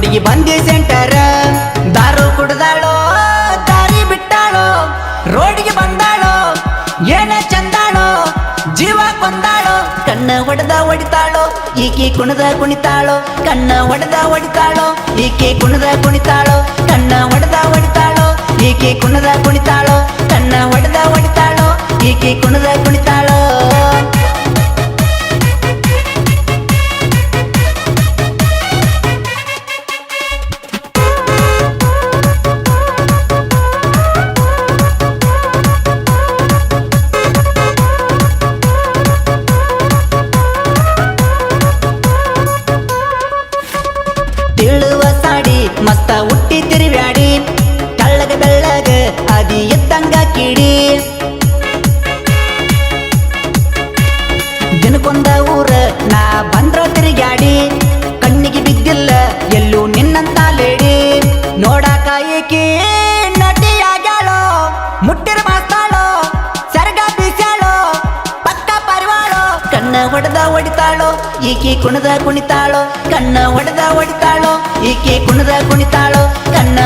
ಹುಡುಗಿ ಬಂದಿ ಸೆಂಟರ್ ದಾರು ಕುಡ್ದಾಳೋ ದಾರಿ ಬಿಟ್ಟಾಳೋ ರೋಡಿಗೆ ಬಂದಾಳೋ ಏನ ಚಂದಾಳೋ ಜೀವ ಕೊಂದಾಳೋ ಕಣ್ಣ ಹೊಡಿತಾಳೋ ಈಕೆ ಕುಣದ ಕುಣಿತಾಳೋ ಕಣ್ಣ ಹೊಡಿತಾಳೋ ಈಕೆ ಕುಣದ ಕುಣಿತಾಳೋ ಕಣ್ಣ ಹೊಡಿತಾಳೋ ಈಕೆ ಕುಣದ ಕುಣಿತಾಳೋ ಕಣ್ಣ ಹೊಡಿತಾಳೋ ಈಕೆ ಕುಣದ ಕುಣಿತಾಳೋ ತಿಳುವ ಸಾಡಿ ಮಸ್ತ ಹುಟ್ಟಿ ತಿರುವ್ಯಾಡಿ ಕಳ್ಳಗ ಬೆಳ್ಳಗ ಅದಿ ಎತ್ತಂಗ ಕಿಡಿ ದಿನಕ್ಕೊಂದ ಊರ ನಾ ಬಂದ್ರ ತಿರುಗ್ಯಾಡಿ ಕಣ್ಣಿಗೆ ಬಿದ್ದಿಲ್ಲ ಎಲ್ಲೂ ನಿನ್ನಂತ ಲೇಡಿ ನೋಡಾಕ ಏಕೆ ನಟಿಯಾಗ್ಯಾಳೋ ಮುಟ್ಟಿರ ಮಾಸ್ತಾಳೋ ಸರಗ ಬೀಸ್ಯಾಳೋ ಪಕ್ಕ ಪರಿವಾಳೋ ಕಣ್ಣ ಹೊಡಿತಾಳೋ ಈಕೆ ಕುಣದ ಕುಣಿತಾಳೋ ಕಣ್ಣ ಹೊಡಿತಾಳೋ ಈಕೆ ಕುಣದ ಕುಣಿತಾಳೋ ಕಣ್ಣ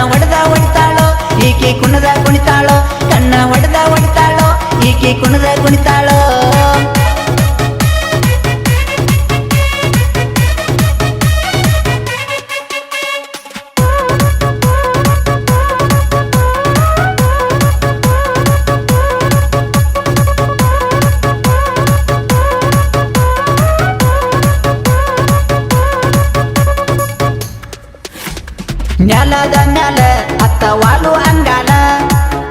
ಹೊಡಿತಾಳೋ ಈಕೆ ಕುಣದ ಕುಣಿತಾಳೋ ಕಣ್ಣ ಹೊಡಿತಾಳೋ ಈಕೆ ಕುಣದ ಕುಣಿತಾಳೋ ನೆಲದ ಮ್ಯಾಲ ಅತ್ತ ವಾಲು ಅಂಗಾಲ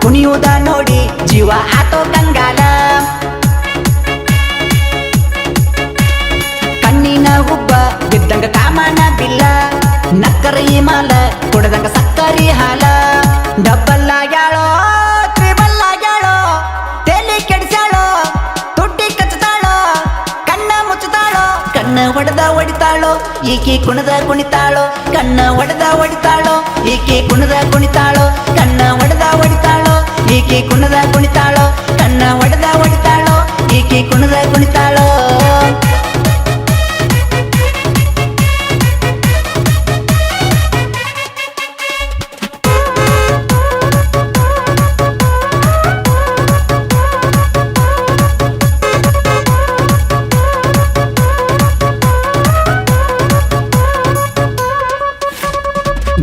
ಕುಣಿಯುವುದ ನೋಡಿ ಜೀವ ಆತೋ ಕಂಗಾಲ ಕಣ್ಣಿನ ಹುಬ್ಬ ಬಿದ್ದಂಗ ಕಾಮನ ಬಿಲ್ಲ ನಕ್ಕರ ಈ ಮಾಲ ಕುಡದಂಗ ಸಕ್ಕರಿ ಹಾಲ ಡಬ್ಬಲ್ ಆಗ್ಯಾಳೋ ತ್ರಿಬಲ್ ಆಗ್ಯಾಳೋ ತಲೆ ಕೆಡಿಸ್ಯಾಳೋ ತುಟ್ಟಿ ಕಚ್ಚತಾಳೋ ಕಣ್ಣ ಮುಚ್ಚತಾಳೋ ಕಣ್ಣ ಹೊಡಿತಾಳೋ ಈಕೆ ಕುಣದ ಕುಣಿತಾಳೋ ಕಣ್ಣ ಹೊಡಿತಾಳೋ ಈಕೆ ಕುಣದ ಕುಣಿತಾಳೋ ಕಣ್ಣ ಹೊಡಿತಾಳೋ ಈಕೆ ಕುಣದ ಕುಣಿತಾಳೋ ಕಣ್ಣ ಹೊಡಿತಾಳೋ ಈಕೆ ಕುಣದ ಕುಣಿತಾಳೋ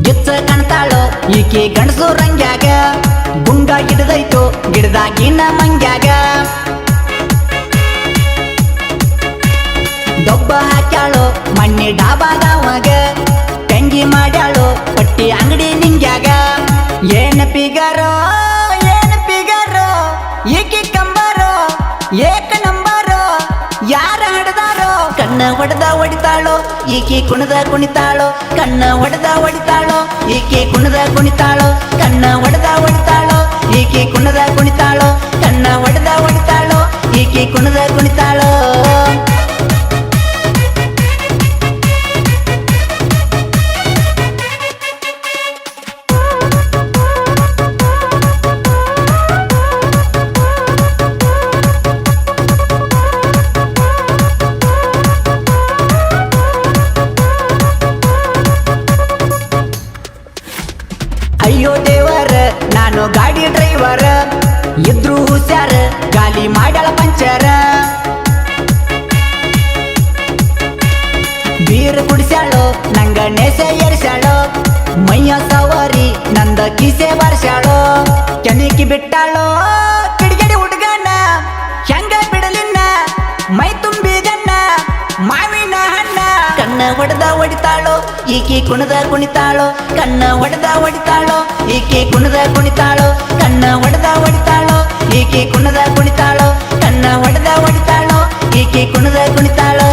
ಗಿಚ್ಚ ಕಾಣ್ತಾಳೋ ಈಕೆ ಗಂಡಸು ರಂಗ್ಯಾಗ ಗುಂಡ ಹಿಡ್ದೈತು ಗಿಡದಾಗಿನ ಮಂಗ್ಯಾಗ ದೊಬ್ಬ ಹಾಕ್ಯಾಳೋ ಮಣ್ಣಿ ಡಾಬಾದವಾಗ ತಂಗಿ ಮಾಡ್ಯಾಳೋ ಪಟ್ಟಿ ಅಂಗಡಿ ನಿಂಗ್ಯಾಗ ಏನ ಪಿಗರೋ ಈಕೆ ಕಂಬಾರೋ ಏಕ ನಂಬಾರೋ ಯಾರ ಹಡ್ದಾರೋ ಕಣ್ಣ ಹೊಡಿತಾಳೋ ಈಕೆ ಕುಣದ ಕುಣಿತಾಳೋ ಕಣ್ಣ ಹೊಡಿತಾಳೋ ಈಕೆ ಕುಣದ ಕುಣಿತಾಳೋ ಕಣ್ಣ ಹೊಡಿತಾಳೋ ಈಕೆ ಕುಣದ ಕುಣಿತಾಳೋ ಕಣ್ಣ ಹೊಡಿತಾಳೋ ಈಕೆ ಕುಣದ ಕುಣಿತಾಳೋ ಅಯ್ಯೋ ದೇವರ ನಾನು ಗಾಡಿ ಡ್ರೈವರ ಇದ್ರು ಹುಷಾರ ಗಾಲಿ ಮಾಡ್ಯಾಳ ಪಂಚರ ಬೀರ್ ಕುಡಿಸ್ಯಾಳೋ ನಂಗ ನೆಸೆ ಏರ್ಸ್ಯಾಳೋ ಮೈಯ ಸವಾರಿ ನಂದ ಕಿಸೆ ಬರ್ಸ್ಯಾಳೋ ಕೆಣಕಿ ಬಿಟ್ಟಾಳೋ ಕಿಡಿಗಡಿ ಹುಡುಗನ ಹೆಂಗ ಬಿಡಲಿನ್ನ ಮೈ ತುಂಬಿದನ್ನ ಮಾವಿನ ಹಣ್ಣ ಕಣ್ಣ ಹೊಡಿತಾಳೋ ಈಕೆ ಕುಣದ ಕುಣಿತಾಳೋ ಕಣ್ಣ ಹೊಡಿತಾಳೋ ಈಕೆ ಕುಣದ ಕುಣಿತಾಳೋ ಕಣ್ಣ ಹೊಡಿತಾಳೋ ಈಕೆ ಕುಣದ ಕುಣಿತಾಳೋ ಕಣ್ಣ ಹೊಡಿತಾಳೋ ಈಕೆ ಕುಣದ ಕುಣಿತಾಳೋ